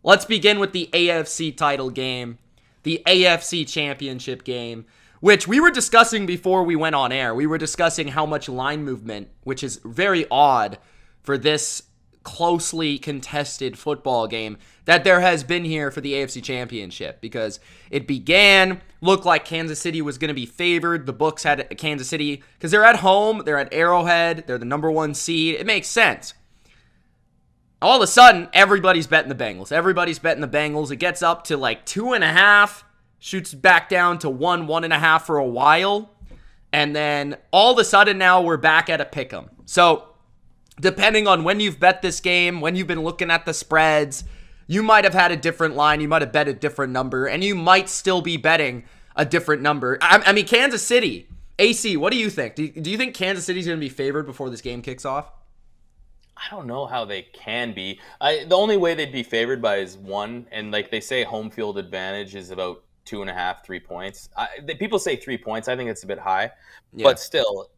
Let's begin with the AFC title game, the AFC Championship game, which we were discussing before we went on air. We were discussing how much line movement, which is very odd for this closely contested football game, that there has been here for the AFC Championship, because it looked like Kansas City was going to be favored. The books had Kansas City, because they're at home, they're at Arrowhead, they're the number 1 seed. It makes sense. All of a sudden, everybody's betting the Bengals. Everybody's betting the Bengals. It gets up to like 2.5, shoots back down to 1.5 for a while, and then all of a sudden now we're back at a pick'em. So depending on when you've bet this game, when you've been looking at the spreads, you might have had a different line, you might have bet a different number, and you might still be betting a different number. I mean, Kansas City, AC, what do you think? Do you think Kansas City's going to be favored before this game kicks off? I don't know how they can be. The only way they'd be favored by is 1, and like they say, home field advantage is about 2.5, 3 points. People say 3 points. I think it's a bit high, but still,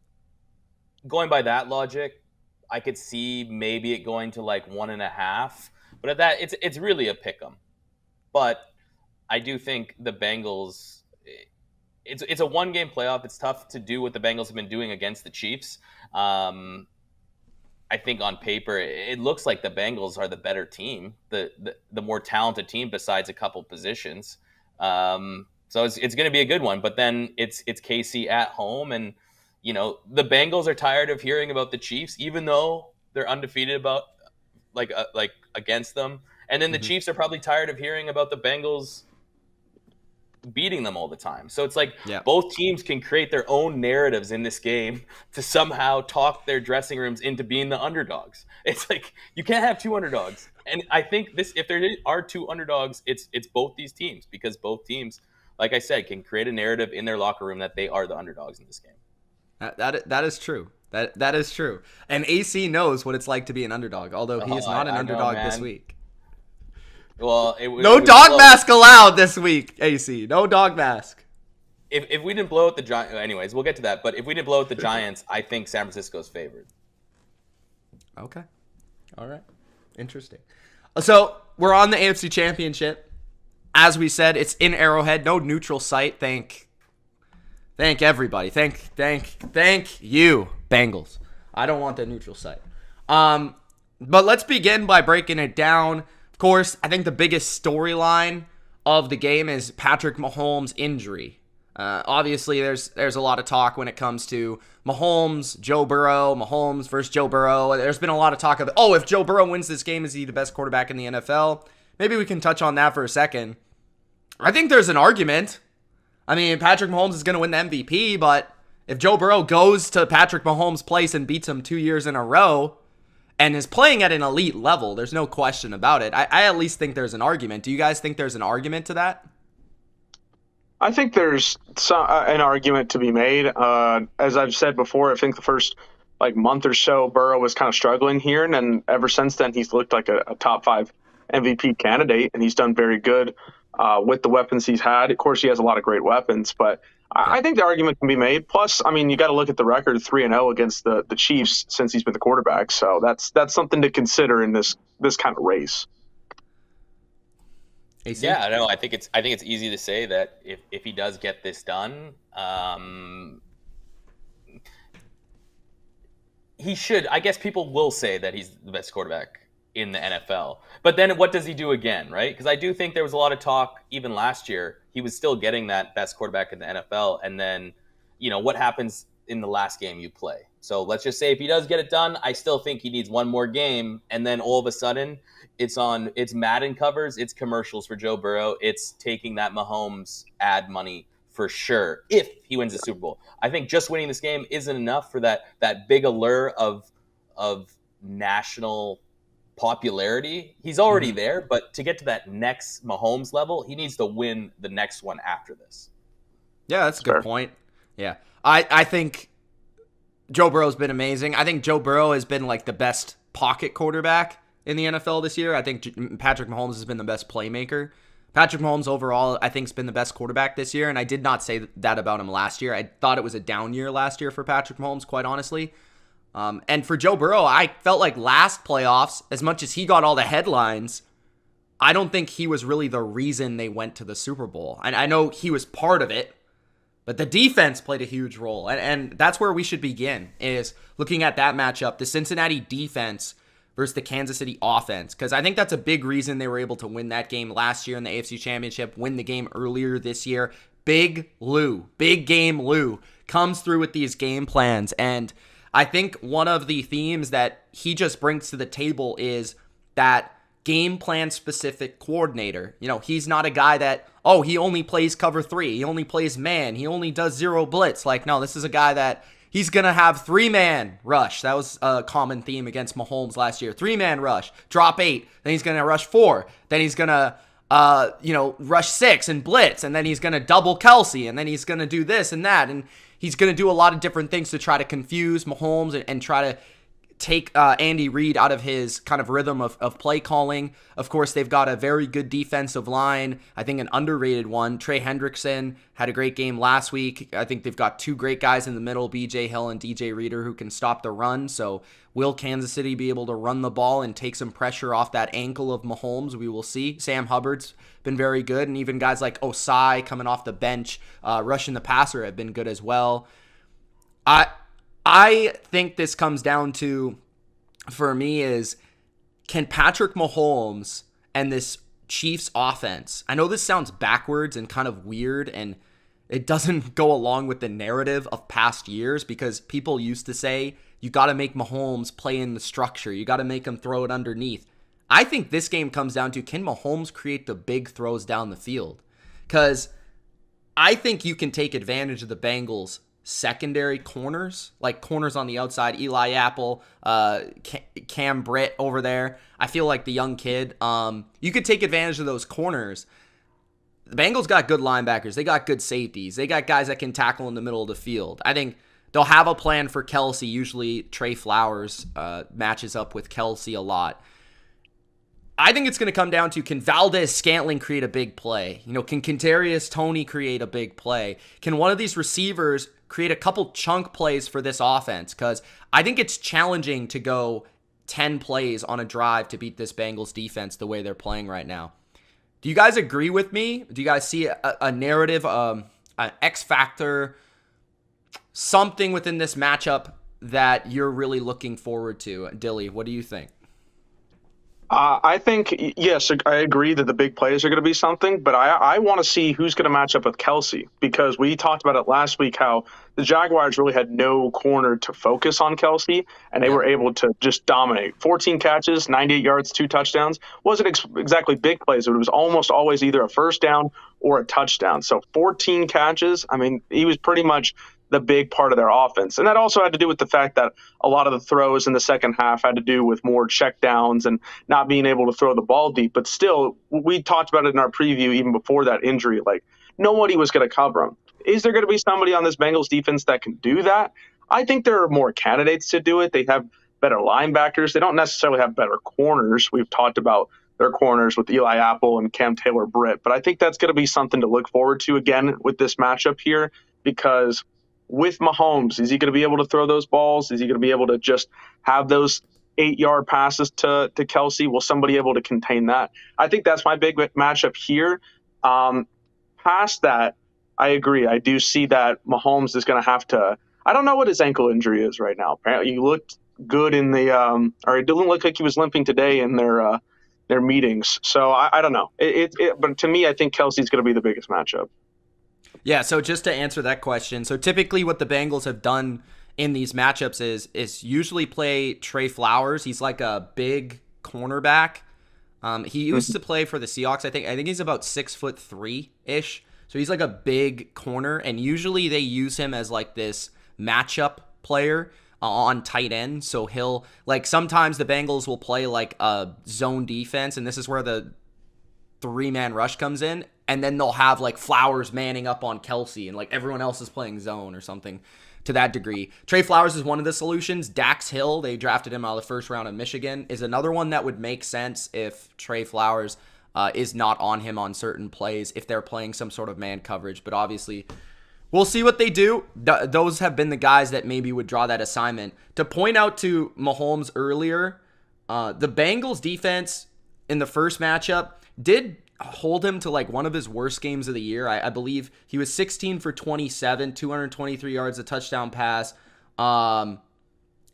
going by that logic, I could see maybe it going to like 1.5. But at that, it's really a pick 'em. But I do think the Bengals. It's a 1-game playoff. It's tough to do what the Bengals have been doing against the Chiefs. I think on paper, it looks like the Bengals are the better team, the more talented team besides a couple positions. So it's going to be a good one. But then it's KC at home, and the Bengals are tired of hearing about the Chiefs, even though they're undefeated about like against them. And then the Chiefs are probably tired of hearing about the Bengals beating them all the time. So it's like both teams can create their own narratives in this game to somehow talk their dressing rooms into being the underdogs. It's like you can't have 2 underdogs. And I think if there are 2 underdogs, it's both these teams, because both teams, like I said, can create a narrative in their locker room that they are the underdogs in this game. That is true. That is true. And AC knows what it's like to be an underdog, although he is not an underdog this week. Well, no dog mask allowed this week, AC. No dog mask. If we didn't blow out the Giants, anyways, we'll get to that. But if we didn't blow out the Giants, I think San Francisco's favored. Okay. All right. Interesting. So we're on the AFC Championship. As we said, it's in Arrowhead. No neutral site. Thank everybody. Thank you, Bengals. I don't want the neutral site. But let's begin by breaking it down. Of course, I think the biggest storyline of the game is Patrick Mahomes' injury. Obviously, there's a lot of talk when it comes to Mahomes, Joe Burrow, Mahomes versus Joe Burrow. There's been a lot of talk of, if Joe Burrow wins this game, is he the best quarterback in the NFL? Maybe we can touch on that for a second. I think there's an argument. I mean, Patrick Mahomes is going to win the MVP, but if Joe Burrow goes to Patrick Mahomes' place and beats him 2 years in a row and is playing at an elite level, there's no question about it. I at least think there's an argument. Do you guys think there's an argument to that? I think there's an argument to be made. As I've said before, I think the first month or so, Burrow was kind of struggling here, and then ever since then, he's looked like a top 5 MVP candidate, and he's done very good with the weapons he's had. Of course, he has a lot of great weapons, but I think the argument can be made. Plus, I mean, you got to look at the record, 3-0 against the Chiefs since he's been the quarterback. So that's something to consider in this kind of race. AC? Yeah, no, I think it's easy to say that if he does get this done, he should. I guess people will say that he's the best quarterback in the NFL. But then what does he do again, right? Because I do think there was a lot of talk even last year. He was still getting that best quarterback in the NFL. And then, what happens in the last game you play? So let's just say if he does get it done, I still think he needs one more game. And then all of a sudden it's Madden covers, it's commercials for Joe Burrow. It's taking that Mahomes ad money for sure if he wins the Super Bowl. I think just winning this game isn't enough for that big allure of national popularity. He's already there, but to get to that next Mahomes level, he needs to win the next one after this. Yeah, that's a good point. Yeah. I think Joe Burrow's been amazing. I think Joe Burrow has been the best pocket quarterback in the NFL this year. I think Patrick Mahomes has been the best playmaker. Patrick Mahomes overall, I think, has been the best quarterback this year, and I did not say that about him last year. I thought it was a down year last year for Patrick Mahomes, quite honestly. And for Joe Burrow, I felt like last playoffs, as much as he got all the headlines, I don't think he was really the reason they went to the Super Bowl. And I know he was part of it, but the defense played a huge role. And that's where we should begin, is looking at that matchup, the Cincinnati defense versus the Kansas City offense. Because I think that's a big reason they were able to win that game last year in the AFC Championship, win the game earlier this year. Big game Lou, comes through with these game plans. And I think one of the themes that he just brings to the table is that game plan specific coordinator. You know, he's not a guy that, oh, he only plays cover 3, he only plays man, he only does 0 blitz. Like, no, this is a guy that he's going to have 3-man rush. That was a common theme against Mahomes last year. 3-man rush, drop 8, then he's going to rush 4, then he's going to rush 6 and blitz, and then he's going to double Kelsey, and then he's going to do this and that, and he's going to do a lot of different things to try to confuse Mahomes and try to take Andy Reid out of his kind of rhythm of play calling. Of course, they've got a very good defensive line. I think an underrated one. Trey Hendrickson had a great game last week. I think they've got 2 great guys in the middle, BJ Hill and DJ Reader, who can stop the run. So will Kansas City be able to run the ball and take some pressure off that ankle of Mahomes? We will see. Sam Hubbard's been very good, and even guys like Osai coming off the bench, rushing the passer, have been good as well. I think this comes down to, for me, is can Patrick Mahomes and this Chiefs offense, I know this sounds backwards and kind of weird, and it doesn't go along with the narrative of past years, because people used to say, you got to make Mahomes play in the structure. You got to make him throw it underneath. I think this game comes down to, can Mahomes create the big throws down the field? Because I think you can take advantage of the Bengals' secondary corners, like corners on the outside, Eli Apple, Cam Britt over there. I feel like the young kid, you could take advantage of those corners. The Bengals got good linebackers. They got good safeties. They got guys that can tackle in the middle of the field. I think they'll have a plan for Kelsey. Usually Trey Flowers matches up with Kelsey a lot. I think it's going to come down to, can Valdez-Scantling create a big play? You know, can Kadarius Toney create a big play? Can one of these receivers create a couple chunk plays for this offense? Because I think it's challenging to go 10 plays on a drive to beat this Bengals defense the way they're playing right now. Do you guys agree with me? Do you guys see a narrative, an X factor, something within this matchup that you're really looking forward to? Dilly, what do you think? I think, yes, I agree that the big plays are going to be something, but I want to see who's going to match up with Kelsey, because we talked about it last week, how the Jaguars really had no corner to focus on Kelsey, and they were able to just dominate. 14 catches, 98 yards, 2 touchdowns. Wasn't exactly big plays, but it was almost always either a first down or a touchdown. So 14 catches, I mean, he was pretty much the big part of their offense. And that also had to do with the fact that a lot of the throws in the second half had to do with more checkdowns and not being able to throw the ball deep. But still, we talked about it in our preview even before that injury, like nobody was going to cover him. Is there going to be somebody on this Bengals defense that can do that? I think there are more candidates to do it. They have better linebackers. They don't necessarily have better corners. We've talked about their corners with Eli Apple and Cam Taylor-Britt. But I think that's going to be something to look forward to again with this matchup here, because with Mahomes, is he going to be able to throw those balls? Is he going to be able to just have those 8-yard passes to Kelsey? Will somebody able to contain that? I think that's my big matchup here. Past that, I agree. I do see that Mahomes is going to have to – I don't know what his ankle injury is right now. Apparently, he looked good in the or it didn't look like he was limping today in their meetings. So I don't know. But to me, I think Kelsey's going to be the biggest matchup. Yeah, so just to answer that question, so typically what the Bengals have done in these matchups is usually play Trey Flowers. He's like a big cornerback. He used to play for the Seahawks. I think he's about 6'3" So he's like a big corner, and usually they use him as like this matchup player on tight end. So he'll, like, sometimes the Bengals will play like a zone defense, and this is where the 3-man rush comes in, and then they'll have like Flowers manning up on Kelsey, and like everyone else is playing zone or something to that degree. Trey Flowers is one of the solutions. Dax Hill, they drafted him out of the first round of Michigan, is another one that would make sense if Trey Flowers is not on him on certain plays, if they're playing some sort of man coverage. But obviously, we'll see what they do. Those have been the guys that maybe would draw that assignment. To point out to Mahomes earlier, the Bengals defense in the first matchup, did hold him to like one of his worst games of the year. I believe he was 16 for 27, 223 yards, a touchdown pass.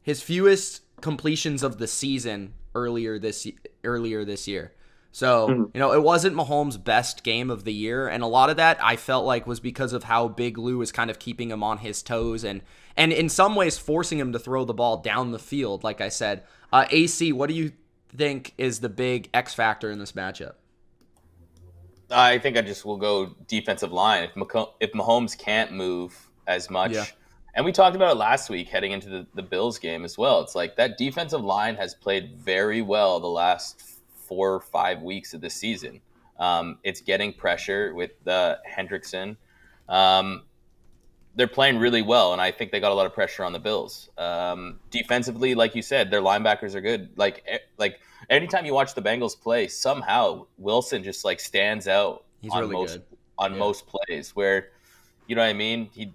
His fewest completions of the season earlier this year. So, it wasn't Mahomes' best game of the year, and a lot of that I felt like was because of how Big Lou was kind of keeping him on his toes and in some ways forcing him to throw the ball down the field, like I said. AC, what do you think is the big X factor in this matchup? I think I just will go defensive line. If Mahomes can't move as much, and we talked about it last week heading into the Bills game as well. It's like that defensive line has played very well the last 4 or 5 weeks of the season. It's getting pressure with Hendrickson. They're playing really well, and I think they got a lot of pressure on the Bills. Defensively, like you said, their linebackers are good. Like anytime you watch the Bengals play, somehow Wilson just like stands out. He's on really most plays. Where, you know what I mean? He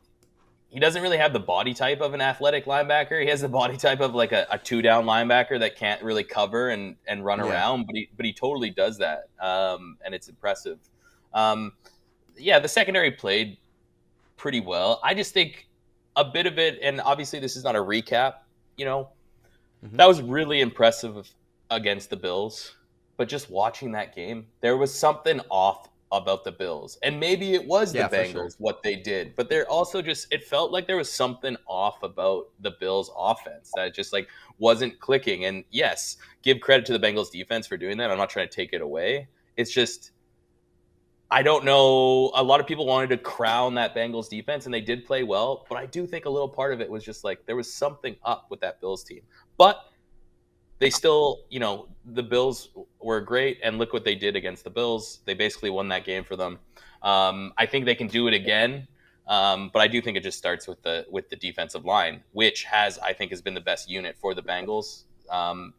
doesn't really have the body type of an athletic linebacker. He has the body type of like a 2-down linebacker that can't really cover and run around, but he totally does that, and it's impressive. The secondary played pretty well. I just think a bit of it, and obviously this is not a recap, that was really impressive against the Bills. But just watching that game, there was something off about the Bills, and maybe it was the Bengals what they did, but they're also it felt like there was something off about the Bills offense that just like wasn't clicking. And yes, give credit to the Bengals defense for doing that. I'm not trying to take it away. It's just, I don't know. A lot of people wanted to crown that Bengals defense, and they did play well, but I do think a little part of it was just like there was something up with that Bills team. But they still, the Bills were great, and look what they did against the Bills. They basically won that game for them. I think they can do it again, but I do think it just starts with the defensive line, which has been the best unit for the Bengals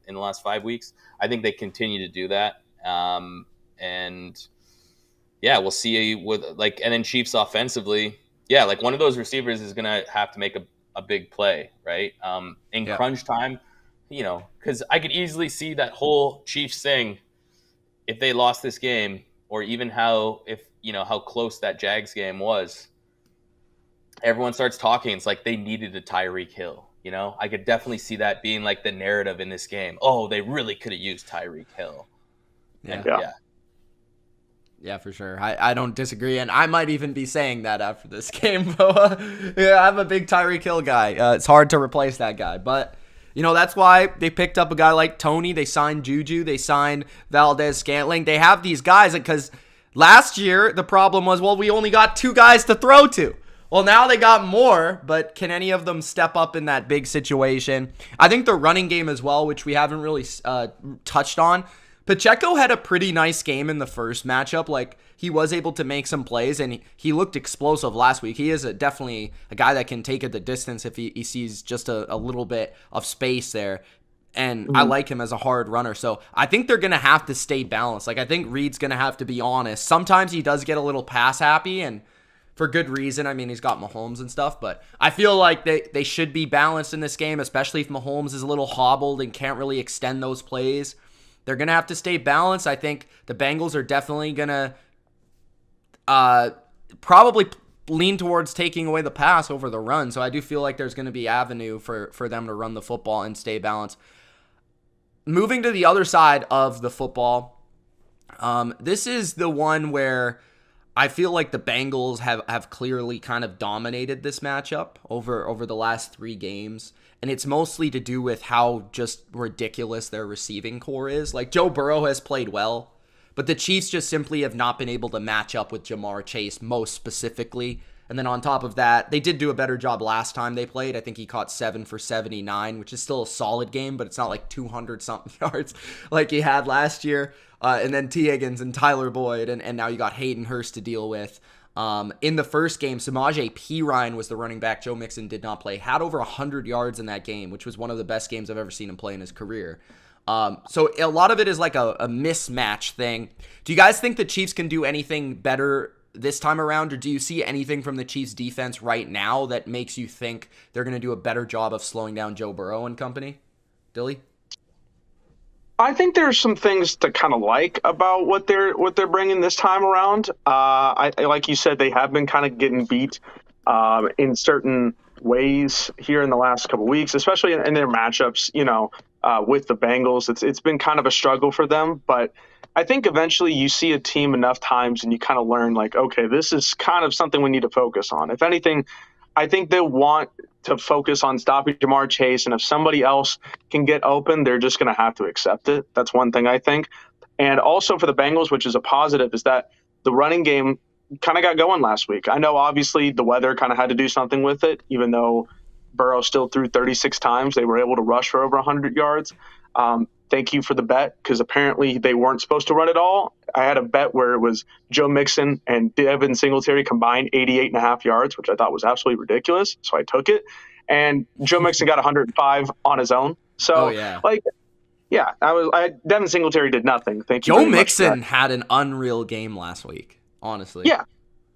in the last 5 weeks. I think they continue to do that, and we'll see and then Chiefs offensively. Like one of those receivers is gonna have to make a big play, right? In crunch time. Because I could easily see that whole Chiefs thing if they lost this game, or even how close that Jags game was. Everyone starts talking. It's like they needed a Tyreek Hill. I could definitely see that being like the narrative in this game. Oh, they really could have used Tyreek Hill. Yeah, for sure. I don't disagree, and I might even be saying that after this game. I'm a big Tyreek Hill guy. It's hard to replace that guy, but that's why they picked up a guy like Tony. They signed Juju. They signed Valdez-Scantling. They have these guys because last year the problem was, we only got 2 guys to throw to. Well, now they got more, but can any of them step up in that big situation? I think the running game as well, which we haven't really touched on. Pacheco had a pretty nice game in the first matchup. Like, he was able to make some plays, and he looked explosive last week. He is definitely a guy that can take it the distance if he sees just a little bit of space there. And I like him as a hard runner. So I think they're going to have to stay balanced. Like, I think Reed's going to have to be honest. Sometimes he does get a little pass happy, and for good reason. I mean, he's got Mahomes and stuff, but I feel like they should be balanced in this game, especially if Mahomes is a little hobbled and can't really extend those plays. They're going to have to stay balanced. I think the Bengals are definitely going to probably lean towards taking away the pass over the run. So I do feel like there's going to be avenue for them to run the football and stay balanced. Moving to the other side of the football, this is the one where I feel like the Bengals have clearly kind of dominated this matchup over the last 3 games. And it's mostly to do with how just ridiculous their receiving core is. Like, Joe Burrow has played well, but the Chiefs just simply have not been able to match up with Jamar Chase most specifically. And then on top of that, they did do a better job last time they played. I think he caught 7 for 79, which is still a solid game, but it's not like 200-something yards like he had last year. And then T. Higgins and Tyler Boyd, and now you got Hayden Hurst to deal with. In the first game, Samaje Perine was the running back. Joe Mixon did not play. Had over 100 yards in that game, which was one of the best games I've ever seen him play in his career. So a lot of it is like a mismatch thing. Do you guys think the Chiefs can do anything better this time around, or do you see anything from the Chiefs defense right now that makes you think they're going to do a better job of slowing down Joe Burrow and company? Dilly? I think there's some things to kind of like about what they're bringing this time around. Like you said, they have been kind of getting beat in certain ways here in the last couple of weeks, especially in their matchups. With the Bengals, it's been kind of a struggle for them. But I think eventually you see a team enough times and you kind of learn like, okay, this is kind of something we need to focus on. If anything, I think they want to focus on stopping Jamar Chase, and if somebody else can get open, they're just going to have to accept it. That's one thing I think. And also for the Bengals, which is a positive, is that the running game kind of got going last week. I know obviously the weather kind of had to do something with it, even though Burrow still threw 36 times. They were able to rush for over 100 yards. Thank you for the bet, because apparently they weren't supposed to run it all. I had a bet where it was Joe Mixon and Devin Singletary combined 88.5 yards, which I thought was absolutely ridiculous. So I took it. And Joe Mixon got 105 on his own. So, Devin Singletary did nothing. Thank you. Joe Mixon had an unreal game last week, honestly. Yeah.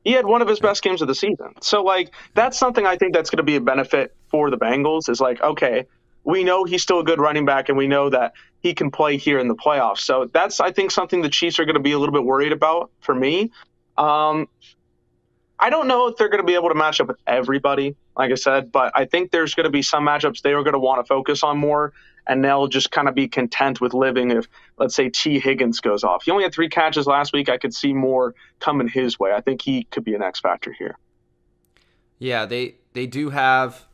He had one of his best games of the season. So, that's something I think that's going to be a benefit for the Bengals is okay, we know he's still a good running back, and we know that he can play here in the playoffs. So that's, I think, something the Chiefs are going to be a little bit worried about for me. I don't know if they're going to be able to match up with everybody, like I said, but I think there's going to be some matchups they are going to want to focus on more, and they'll just kind of be content with living if, let's say, T. Higgins goes off. He only had 3 catches last week. I could see more coming his way. I think he could be an X factor here. Yeah, they do have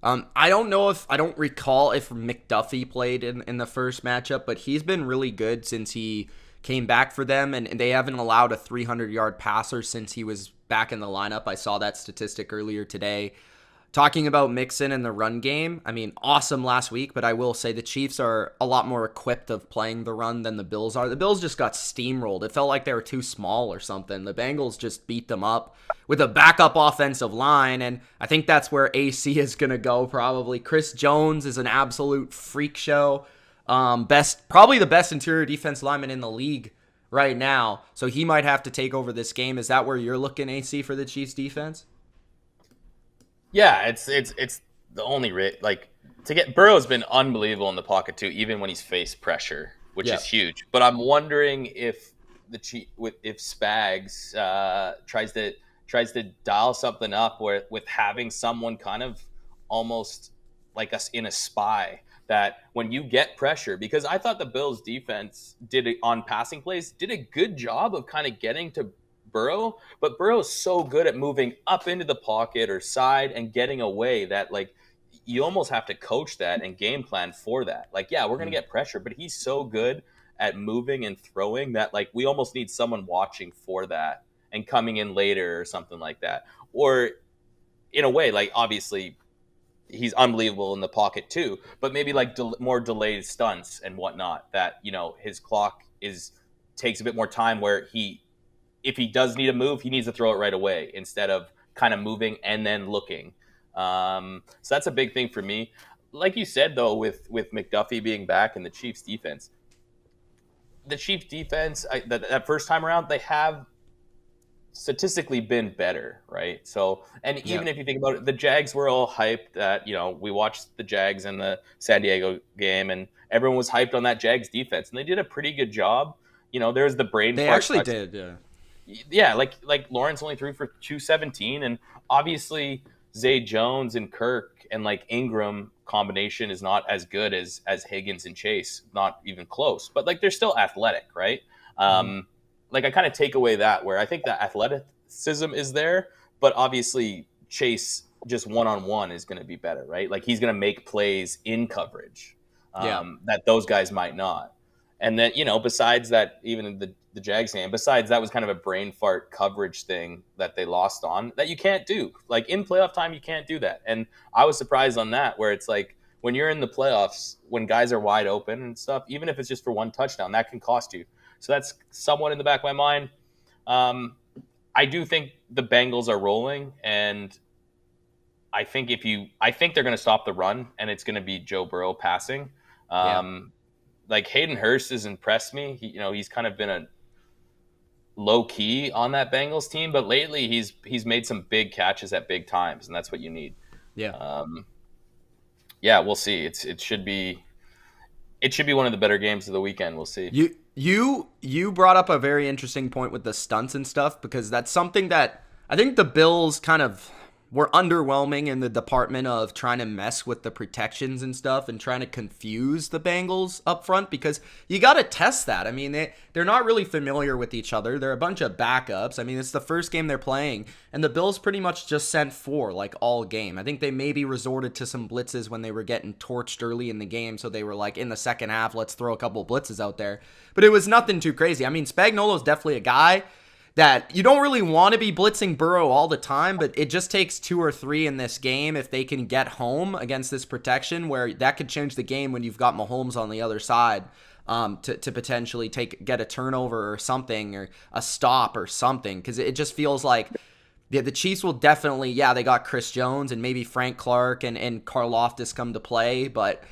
I don't recall if McDuffie played in the first matchup, but he's been really good since he came back for them, and they haven't allowed a 300-yard passer since he was back in the lineup. I saw that statistic earlier today. Talking about Mixon and the run game, I mean, awesome last week, but I will say the Chiefs are a lot more equipped of playing the run than the Bills are. The Bills just got steamrolled. It felt like they were too small or something. The Bengals just beat them up with a backup offensive line, and I think that's where AC is going to go probably. Chris Jones is an absolute freak show. Probably the best interior defense lineman in the league right now, so he might have to take over this game. Is that where you're looking, AC, for the Chiefs defense? Yeah, it's the only to get Burrow's been unbelievable in the pocket too, even when he's faced pressure, which is huge. But I'm wondering if if Spags tries to dial something up with having someone kind of almost like us in a spy, that when you get pressure, because I thought the Bills defense on passing plays did a good job of kind of getting to Burrow, but Burrow's so good at moving up into the pocket or side and getting away that you almost have to coach that and game plan for that. We're going to get pressure, but he's so good at moving and throwing that we almost need someone watching for that and coming in later or something like that. Or in a way, obviously he's unbelievable in the pocket too, but maybe more delayed stunts and whatnot that, his clock takes a bit more time where if he does need a move, he needs to throw it right away instead of kind of moving and then looking. So that's a big thing for me. Like you said, though, with McDuffie being back and the Chiefs defense, that first time around, they have statistically been better, right? So, and even if you think about it, the Jags were all hyped that, we watched the Jags in the San Diego game and everyone was hyped on that Jags defense, and they did a pretty good job. There's the brain They fart actually touch. did, yeah. Yeah, like Lawrence only threw for 217, and obviously Zay Jones and Kirk and Ingram combination is not as good as Higgins and Chase, not even close. But they're still athletic, right? I kind of take away that, where I think that athleticism is there, but obviously Chase just one-on-one is going to be better, right? He's going to make plays in coverage that those guys might not. And then, besides that, even in the Jags game, besides that was kind of a brain fart coverage thing that they lost on that you can't do. In playoff time, you can't do that. And I was surprised on that, where it's when you're in the playoffs, when guys are wide open and stuff, even if it's just for one touchdown, that can cost you. So that's somewhat in the back of my mind. I do think the Bengals are rolling, and I think they're going to stop the run, and it's going to be Joe Burrow passing. Hayden Hurst has impressed me. He's kind of been a low key on that Bengals team, but lately he's made some big catches at big times, and that's what you need. Yeah. Yeah, we'll see. It should be It should be one of the better games of the weekend. We'll see. You brought up a very interesting point with the stunts and stuff, because that's something that I think the Bills kind of were underwhelming in the department of trying to mess with the protections and stuff and trying to confuse the Bengals up front, because you got to test that. I mean, they're not really familiar with each other. They're a bunch of backups. I mean, it's the first game they're playing, and the Bills pretty much just sent 4 like all game. I think they maybe resorted to some blitzes when they were getting torched early in the game, so they were like, in the second half, let's throw a couple blitzes out there. But it was nothing too crazy. I mean, Spagnuolo's definitely a guy that you don't really want to be blitzing Burrow all the time, but it just takes 2 or 3 in this game if they can get home against this protection, where that could change the game when you've got Mahomes on the other side, to potentially get a turnover or something, or a stop or something, because it just feels like the Chiefs will definitely, they got Chris Jones and maybe Frank Clark and Karlaftis come to play, but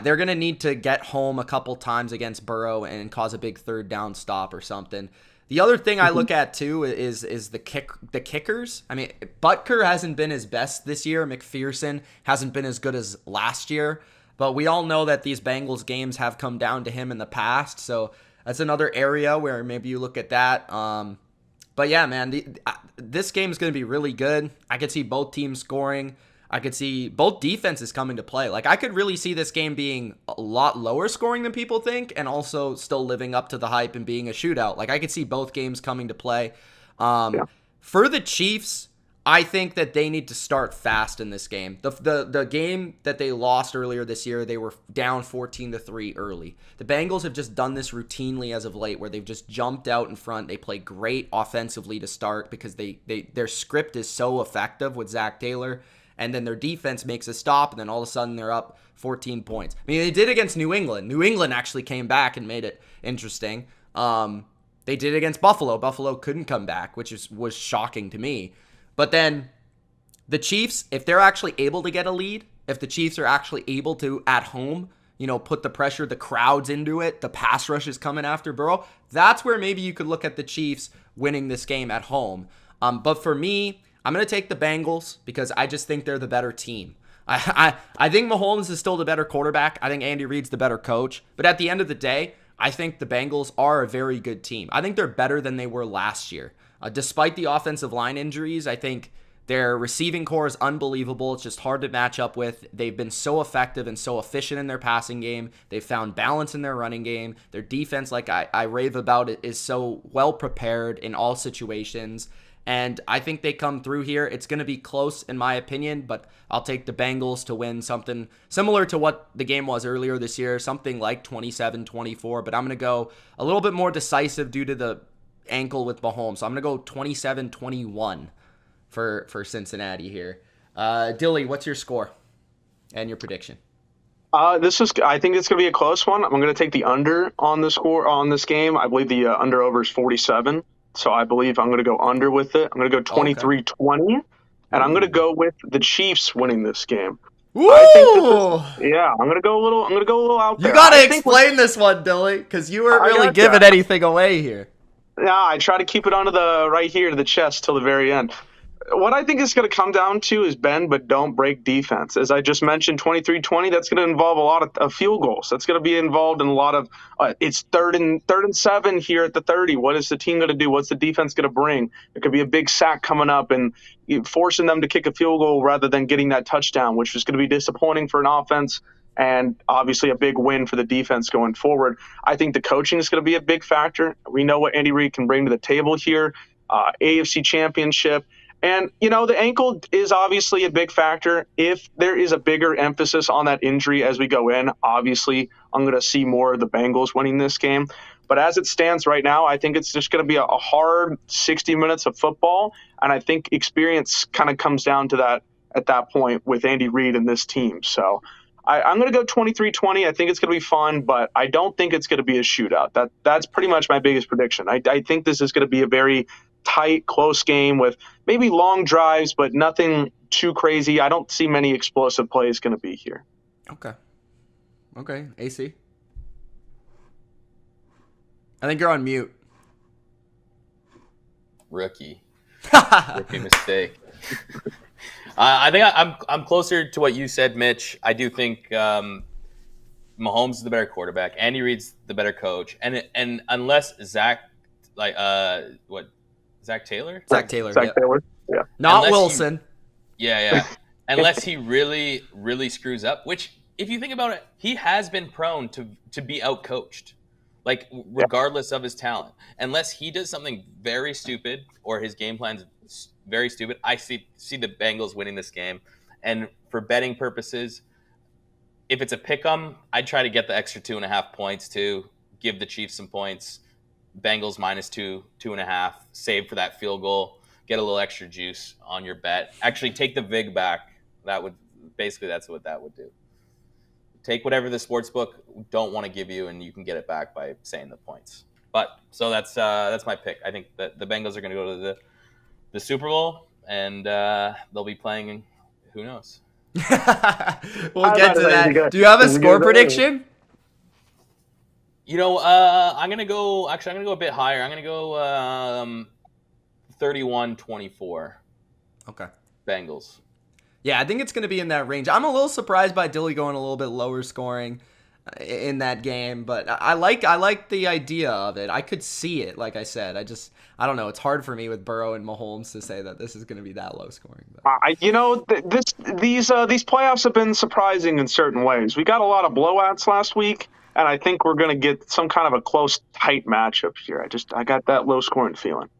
they're going to need to get home a couple times against Burrow and cause a big third down stop or something. The other thing I look at too is the kickers. I mean, Butker hasn't been his best this year. McPherson hasn't been as good as last year. But we all know that these Bengals games have come down to him in the past. So that's another area where maybe you look at that. But yeah, man, this game is going to be really good. I could see both teams scoring. I could see both defenses coming to play. Like, I could really see this game being a lot lower scoring than people think, and also still living up to the hype and being a shootout. Like, I could see both games coming to play. For the Chiefs, I think that they need to start fast in this game. The game that they lost earlier this year, they were down 14-3 early. The Bengals have just done this routinely as of late, where they've just jumped out in front. They play great offensively to start because their script is so effective with Zach Taylor. And then their defense makes a stop, and then all of a sudden they're up 14 points. I mean, they did against New England. New England actually came back and made it interesting. They did it against Buffalo. Buffalo couldn't come back, which was shocking to me. But then the Chiefs, if they're actually able to get a lead, if the Chiefs are actually able to, at home, put the pressure, the crowds into it, the pass rush is coming after Burrow, that's where maybe you could look at the Chiefs winning this game at home. But for me, I'm going to take the Bengals because I just think they're the better team. I think Mahomes is still the better quarterback. I think Andy Reid's the better coach. But at the end of the day, I think the Bengals are a very good team. I think they're better than they were last year. Despite the offensive line injuries, I think their receiving core is unbelievable. It's just hard to match up with. They've been so effective and so efficient in their passing game. They've found balance in their running game. Their defense, like I rave about it, is so well prepared in all situations. And I think they come through here. It's going to be close in my opinion, but I'll take the Bengals to win something similar to what the game was earlier this year, something like 27-24. But I'm going to go a little bit more decisive due to the ankle with Mahomes. So I'm going to go 27-21 for Cincinnati here. Dilly, what's your score and your prediction? I think it's going to be a close one. I'm going to take the under on the score on this game. I believe the under over is 47. So I believe I'm going to go under with it. I'm going to go 23-20, and I'm going to go with the Chiefs winning this game. Woo! I'm going to go a little out there. You got to explain this one, Dilly, because you weren't really giving anything away here. Yeah, I try to keep it under the right here to the chest till the very end. What I think it's going to come down to is bend but don't break defense. As I just mentioned, 23-20, that's going to involve a lot of field goals. That's going to be involved in a lot of it's third and 7 here at the 30. What is the team going to do? What's the defense going to bring? There could be a big sack coming up and forcing them to kick a field goal rather than getting that touchdown, which is going to be disappointing for an offense and obviously a big win for the defense going forward. I think the coaching is going to be a big factor. We know what Andy Reid can bring to the table here. AFC Championship. And, the ankle is obviously a big factor. If there is a bigger emphasis on that injury as we go in, obviously I'm going to see more of the Bengals winning this game. But as it stands right now, I think it's just going to be a hard 60 minutes of football. And I think experience kind of comes down to that at that point with Andy Reid and this team. So I'm going to go 23-20. I think it's going to be fun, but I don't think it's going to be a shootout. That's pretty much my biggest prediction. I think this is going to be a very tight, close game with maybe long drives, but nothing too crazy. I don't see many explosive plays going to be here. Okay, AC. I think you're on mute. Rookie mistake. I think I'm closer to what you said, Mitch. I do think Mahomes is the better quarterback. Andy Reid's the better coach. And unless Zach Taylor? Zach Taylor. Zach Yeah. Taylor. Yeah. Not Unless Wilson. Yeah. Unless he really, really screws up, which if you think about it, he has been prone to be outcoached. Like regardless of his talent. Unless he does something very stupid or his game plan's very stupid, I see the Bengals winning this game. And for betting purposes, if it's a pick-em, I'd try to get the extra 2.5 points too. Give the Chiefs some points. Bengals -2, 2.5. Save for that field goal. Get a little extra juice on your bet. Actually, take the vig back. That's what that would do. Take whatever the sportsbook don't want to give you, and you can get it back by saying the points. But so that's my pick. I think that the Bengals are going to go to the Super Bowl, and they'll be playing. Who knows? We'll get to that. Do you have a score prediction? I'm gonna go a bit higher. I'm gonna go 31-24. Okay. Bengals. Yeah, I think it's going to be in that range. I'm a little surprised by Dilly going a little bit lower scoring in that game, but I like the idea of it. I could see it, like I said. I don't know. It's hard for me with Burrow and Mahomes to say that this is going to be that low scoring. These playoffs have been surprising in certain ways. We got a lot of blowouts last week, and I think we're going to get some kind of a close, tight matchup here. I got that low scoring feeling.